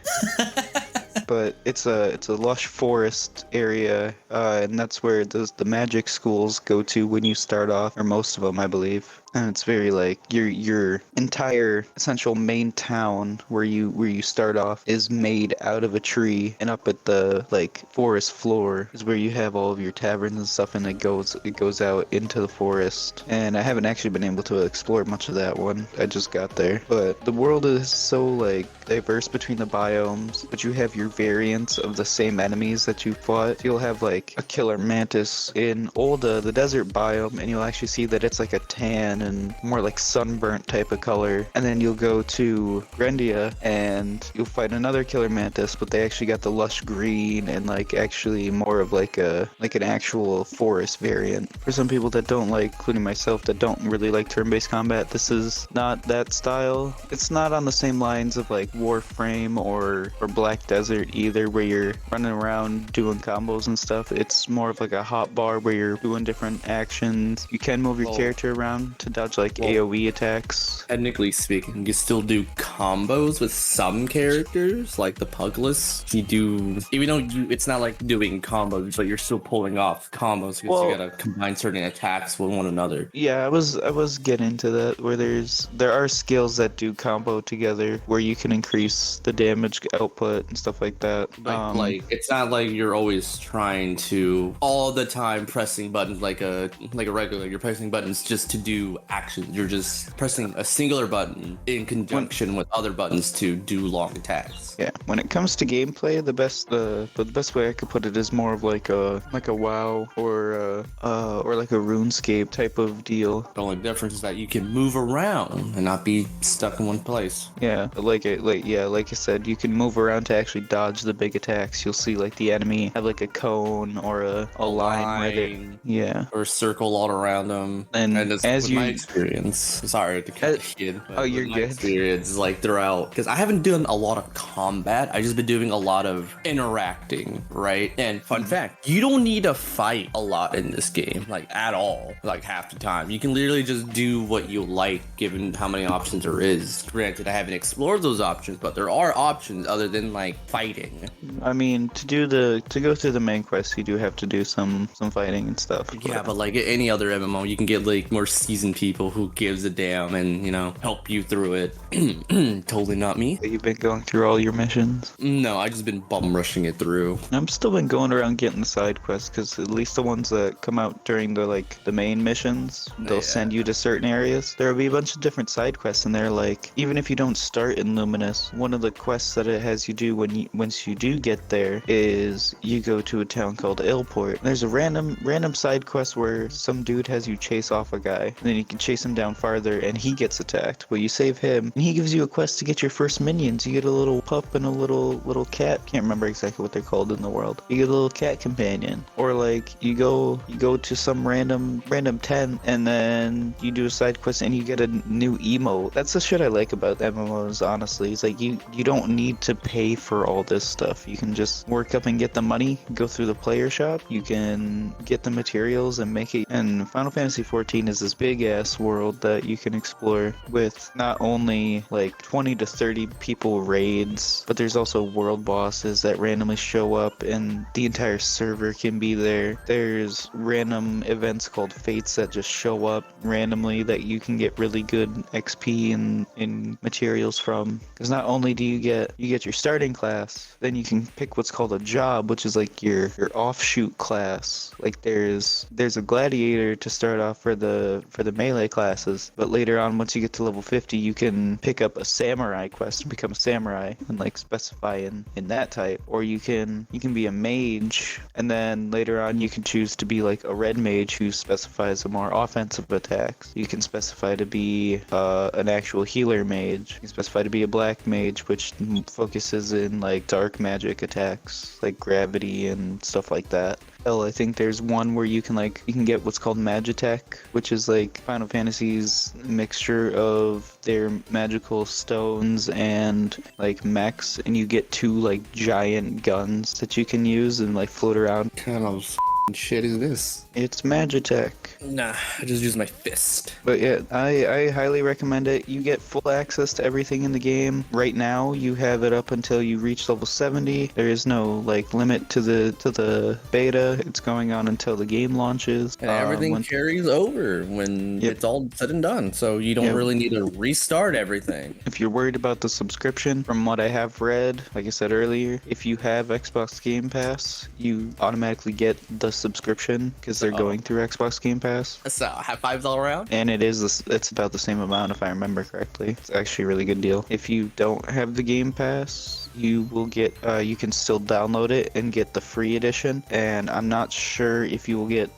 But it's a lush forest area, and that's where the magic schools go to when you start off, or most of them, I believe. And it's very like your entire essential main town where you start off is made out of a tree, and up at the like forest floor is where you have all of your taverns and stuff, and it goes out into the forest. And I haven't actually been able to explore much of that one. I just got there. But the world is so like diverse between the biomes, but you have your variants of the same enemies that you fought. You'll have like a killer mantis in Ulda, the desert biome, and you'll actually see that it's like a tan and more like sunburnt type of color. And then you'll go to Grendia and you'll fight another killer mantis, but they actually got the lush green and like actually more of like an actual forest variant. For some people that don't like, including myself, that don't really like turn-based combat, this is not that style. It's not on the same lines of like Warframe or Black Desert either, where you're running around doing combos and stuff. It's more of like a hot bar where you're doing different actions. You can move your character around to dodge like AoE attacks. Technically speaking, you still do combos with some characters, like the Pugless. You do, even though it's not like doing combos, but you're still pulling off combos because you gotta combine certain attacks with one another. Yeah, I was getting into that, where there are skills that do combo together, where you can increase the damage output and stuff like that. But like it's not like you're always trying to all the time pressing buttons like a regular. You're pressing buttons just to do actions. You're just pressing a singular button in conjunction with other buttons to do long attacks. Yeah, when it comes to gameplay, the best way I could put it is more of like a WoW or like a RuneScape type of deal. The only difference is that you can move around and not be stuck in one place. Yeah, like I said, you can move around to actually dodge the big attacks. You'll see like the enemy have like a cone or a line where they, yeah, or a circle all around them. And as my experience, sorry to cut the kid. Oh, you're good. Experience is like throughout, because I haven't done a lot of combat. I just been doing a lot of interacting, right? And fun fact, you don't need to fight a lot in this game, like at all. Like half the time, you can literally just do what you like, given how many options there is. Granted, I haven't explored those options, but there are options other than like fighting. I mean, to go through the main quest, you do have to do some fighting and stuff. Yeah, but like any other MMO, you can get like more seasoned people who gives a damn and, you know, help you through it. Totally not me. You've been going through all your missions? No, I just been bum rushing it through. I've still been going around getting the side quests, because at least the ones that come out during the main missions, they'll send you to certain areas. There'll be a bunch of different side quests in there. Like, even if you don't start in Luminous, one of the quests that it has you do once you do get there is you go to a town called Illport. There's a random side quest where some dude has you chase off a guy, and then you can chase him down farther, and he gets attacked. Well, you save him, and he gives you a quest to get your first minions. You get a little pup and a little cat. Can't remember exactly what they're called in the world. You get a little cat companion, or like you go to some random tent, and then you do a side quest, and you get a new emote. That's the shit I like about MMOs. Honestly, it's like you don't need to pay for all this stuff. You can just work up and get the money, go through the player shop. You can get the materials and make it. And Final Fantasy XIV is this big ass world that you can explore with not only like 20 to 30 people raids, but there's also world bosses that randomly show up, and the entire server can be there. There's random events called fates that just show up randomly that you can get really good XP and materials from. Because not only do you get your starting class, then you can pick what's called a job, which is like your offshoot class. Like there's a gladiator to start off for the melee classes, but later on, once you get to level 50, you can pick up a samurai quest and become a samurai and like specify in that type. Or you can be a mage, and then later on you can choose to be like a red mage who specifies a more offensive attacks. You can specify to be an actual healer mage. You can specify to be a black mage, which focuses in like dark magic attacks like gravity and stuff like that. I think there's one where you can get what's called Magitech, which is like Final Fantasy's mixture of their magical stones and like mechs, and you get 2 like giant guns that you can use and like float around. What kind of shit is this? It's Magitech. Nah, I just use my fist. But yeah, I highly recommend it. You get full access to everything in the game. Right now, you have it up until you reach level 70. There is no like limit to the beta. It's going on until the game launches. And everything carries over when it's all said and done. So you don't really need to restart everything. If you're worried about the subscription, from what I have read, like I said earlier, if you have Xbox Game Pass, you automatically get the subscription because they're going through Xbox Game Pass. So high fives all around. And it's about the same amount if I remember correctly. It's actually a really good deal. If you don't have the Game Pass, you will get you can still download it and get the free edition. And I'm not sure if you will get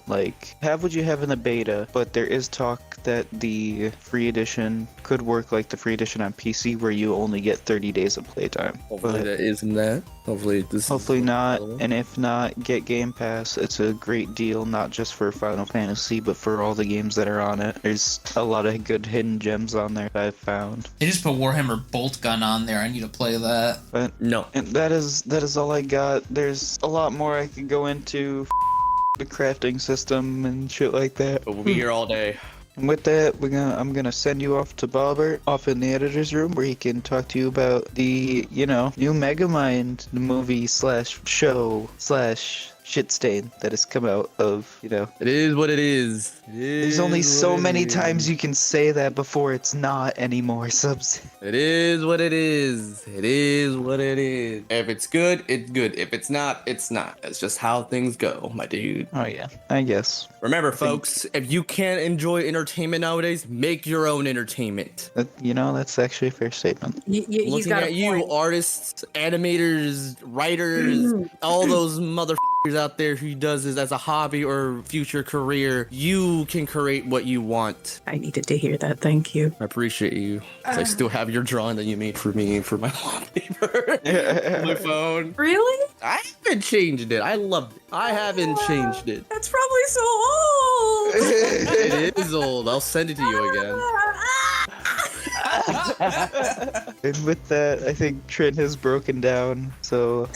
have what you have in the beta, but there is talk that the free edition could work like the free edition on PC, where you only get 30 days of playtime. Hopefully that isn't that. Hopefully not. And if not, get Game Pass. It's a great deal, not just for Final Fantasy, but for all the games that are on it. There's a lot of good hidden gems on there that I've found. They just put Warhammer Bolt Gun on there. I need to play that. But no. And that is all I got. There's a lot more I could go into. The crafting system and shit like that. But we'll be here all day. And with that, I'm gonna send you off to Bobbert, off in the editor's room, where he can talk to you about the, new Megamind movie / show / shit stain that has come out of, It is what it is. There's only so many times you can say that before it's not anymore, subs. It is what it is. It is what it is. If it's good, it's good. If it's not, it's not. That's just how things go, my dude. Oh yeah, I guess. Remember, folks, if you can't enjoy entertainment nowadays, make your own entertainment. That's actually a fair statement. Looking at you, artists, animators, writers, all those motherfuckers out there who does this as a hobby or future career, you can create what you want. I needed to hear that. Thank you. I appreciate you. I still have your drawing that you made for me for my wallpaper on my phone. Really? I haven't changed it. I loved it. I haven't changed it. That's probably so old. It is old. I'll send it to you again. And with that, I think Trent has broken down, so...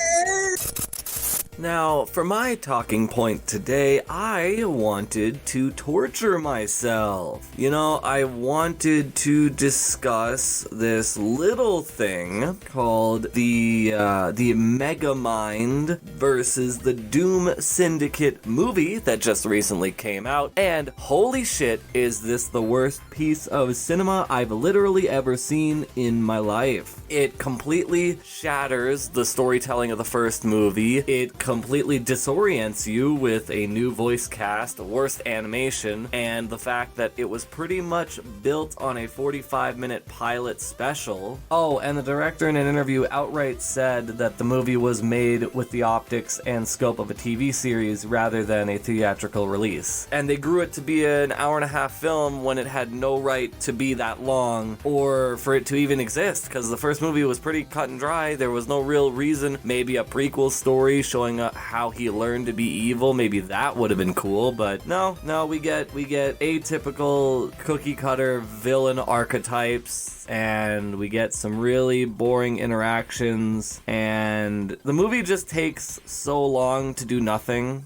Now, for my talking point today, I wanted to torture myself. I wanted to discuss this little thing called the Megamind versus the Doom Syndicate movie that just recently came out. And holy shit, is this the worst piece of cinema I've literally ever seen in my life. It completely shatters the storytelling of the first movie. It completely disorients you with a new voice cast, worst animation, and the fact that it was pretty much built on a 45-minute pilot special. Oh, and the director in an interview outright said that the movie was made with the optics and scope of a TV series rather than a theatrical release. And they grew it to be an hour-and-a-half film when it had no right to be that long or for it to even exist, because the first movie was pretty cut and dry. There was no real reason. Maybe a prequel story showing how he learned to be evil, maybe that would have been cool, but no, we get atypical cookie cutter villain archetypes, and we get some really boring interactions, and the movie just takes so long to do nothing.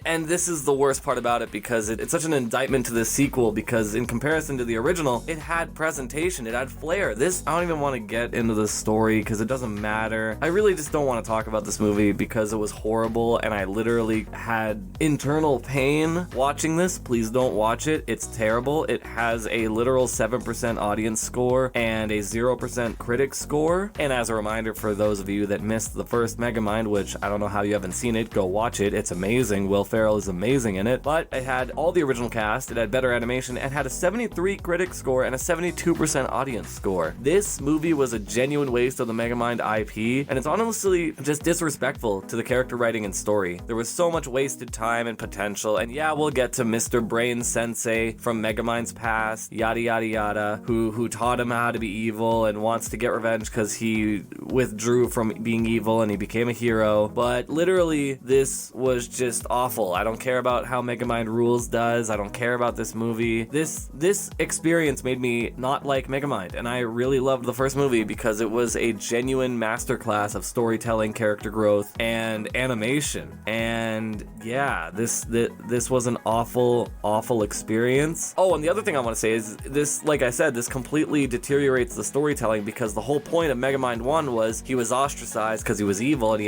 And this is the worst part about it, because it's such an indictment to the sequel, because in comparison to the original, it had presentation, it had flair. This, I don't even want to get into the story because it doesn't matter. I really just don't want to talk about this movie because it was horrible, and I literally had internal pain watching this. Please don't watch it. It's terrible. It has a literal 7% audience score and a 0% critic score. And as a reminder for those of you that missed the first Megamind, which I don't know how you haven't seen it, go watch it. It's amazing. Will Ferrell is amazing in it. But it had all the original cast, it had better animation, and had a 73 critic score and a 72% audience score. This movie was a genuine waste of the Megamind IP, and it's honestly just disrespectful to the character writing and story. There was so much wasted time and potential, and yeah, we'll get to Mr. Brain Sensei from Megamind's past, yada yada yada, who taught him how to be evil and wants to get revenge because he withdrew from being evil and he became a hero. But literally, this was just awful. I don't care about how Megamind Rules does. I don't care about this movie. This experience made me not like Megamind, and I really loved the first movie because it was a genuine masterclass of storytelling, character growth, and animation. And yeah, this was an awful experience. Oh, and the other thing I want to say is this, like I said, this completely deteriorates the storytelling, because the whole point of Megamind 1 was he was ostracized because he was evil, and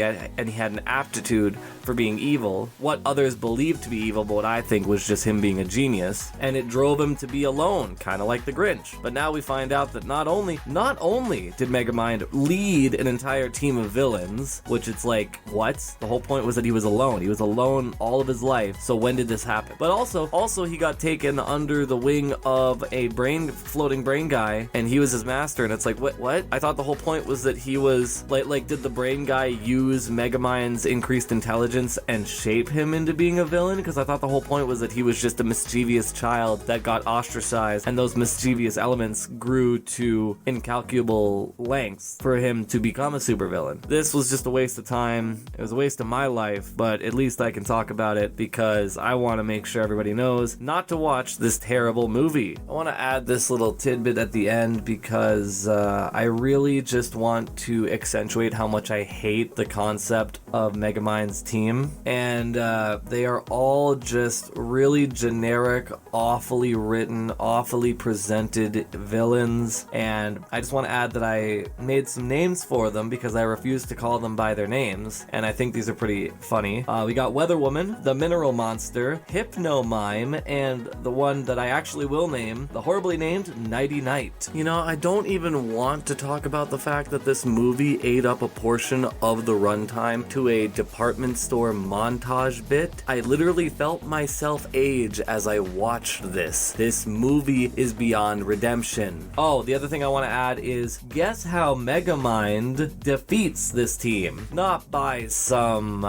he had an aptitude for being evil, what others believed to be evil, but what I think was just him being a genius, and it drove him to be alone, kind of like the Grinch. But now we find out that not only did Megamind lead an entire team of villains, which it's like, what? The whole point was that he was alone. He was alone all of his life, so when did this happen? But also he got taken under the wing of a floating brain guy, and he was his master, and it's like, what? I thought the whole point was that he was, like did the brain guy use Megamind's increased intelligence and shape him into being a villain? Because I thought the whole point was that he was just a mischievous child that got ostracized, and those mischievous elements grew to incalculable lengths for him to become a supervillain. This was just a waste of time. It was a waste of my life, but at least I can talk about it because I want to make sure everybody knows not to watch this terrible movie. I want to add this little tidbit at the end because I really just want to accentuate how much I hate the concept of Megamind's team, and they are all just really generic, awfully written, awfully presented villains. And I just want to add that I made some names for them because I refuse to call them by their names, and I think these are pretty funny. We got Weather Woman, the Mineral Monster, Hypno Mime, and the one that I actually will name, the horribly named Nighty Night. You know, I don't even want to talk about the fact that this movie ate up a portion of the runtime to a department store montage bit. I literally felt myself age as I watched this. This movie is beyond redemption. Oh, the other thing I want to add is, guess how Megamind defeats this team? Not by some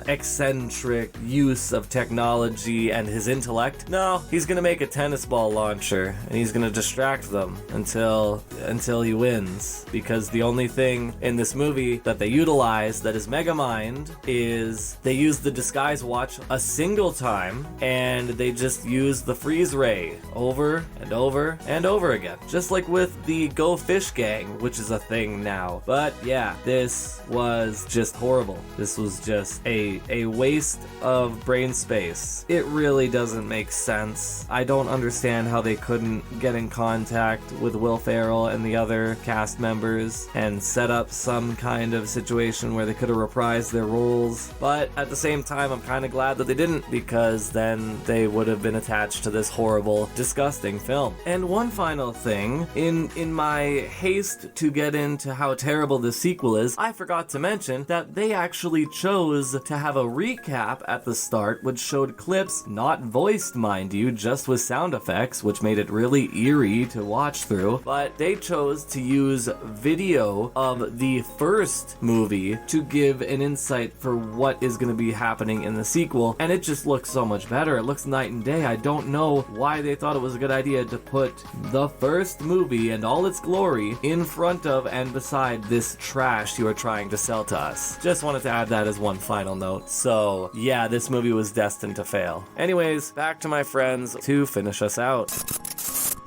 eccentric use of technology and his intellect. No, he's gonna make a tennis ball launcher and he's gonna distract them until he wins, because the only thing in this movie that they utilize that is Megamind is they use the disguise watch a single time, and they just use the freeze ray over and over and over again, just like with the Go Fish Gang, which is a thing now. But yeah, this was just horrible. This was just a waste of brain space. It really doesn't make sense. I don't understand how they couldn't get in contact with Will Ferrell and the other cast members and set up some kind of situation where they could have reprised their roles. But at the same time, I'm kind of glad that they didn't, because then they would have been attached to this horrible, disgusting film. And one final thing, in my haste to get into how terrible the sequel is, I forgot to mention that they actually chose to have a recap at the start, which showed clips, not voiced, mind you, just with sound effects, which made it really eerie to watch through. But they chose to use video of the first movie to give an insight for what is going to be happening in the sequel, and it just looks so much better. It looks night and day. I don't know why they thought it was a good idea to put the first movie and all its glory in front of and beside this trash you are trying to sell to us. Just wanted to add that as one final note. So yeah, this movie was destined to fail. Anyways, back to my friends to finish us out.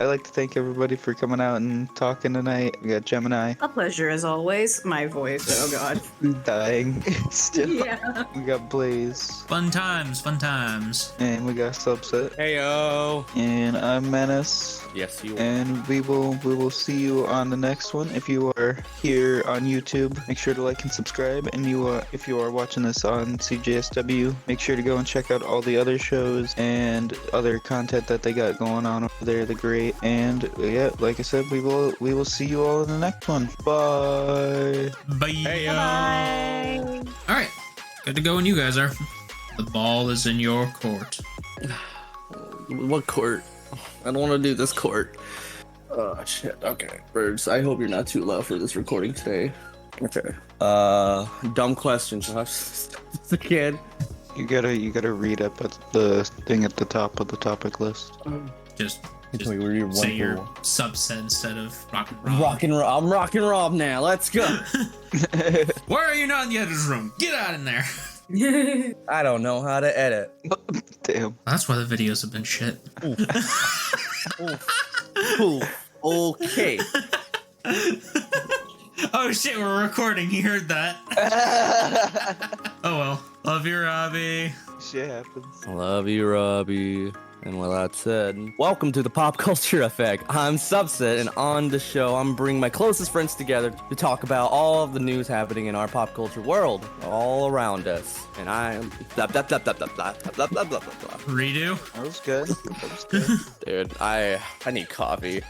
I'd like to thank everybody for coming out and talking tonight. We got Gemini. A pleasure as always. My voice. Oh god. Dying. Still. Yeah. We got Blaze. Fun times, fun times. And we got Subset. Heyo. And I'm Menace. Yes, you. And we will see you on the next one. If you are here on YouTube, make sure to like and subscribe. And if you are watching this on CJSW, make sure to go and check out all the other shows and other content that they got going on over there. The great. And yeah, like I said, we will see you all in the next one. Bye. Bye. Bye. All right, good to go when you guys are. The ball is in your court. What court? I don't want to do this court. Oh shit. Okay, Birds. I hope you're not too loud for this recording today. Okay. Dumb question, Josh. It's a kid. You gotta read up at the thing at the top of the topic list. Just Wait, were you say your one subset instead of Rockin Rob. Rockin Rob. I'm Rockin Rob now. Let's go. Why are you not in the editor's room? Get out in there. I don't know how to edit. Damn. That's why the videos have been shit. Ooh. Okay. Oh shit, we're recording. You heard that. Oh well. Love you, Robbie. Shit happens. Love you, Robbie. And with that said, welcome to the Pop Culture Effect. I'm Subset, and on the show, I'm bringing my closest friends together to talk about all of the news happening in our pop culture world, all around us. And I'm blah blah blah blah blah blah blah blah blah blah. Redo. That was good. That was good. Dude, I need coffee.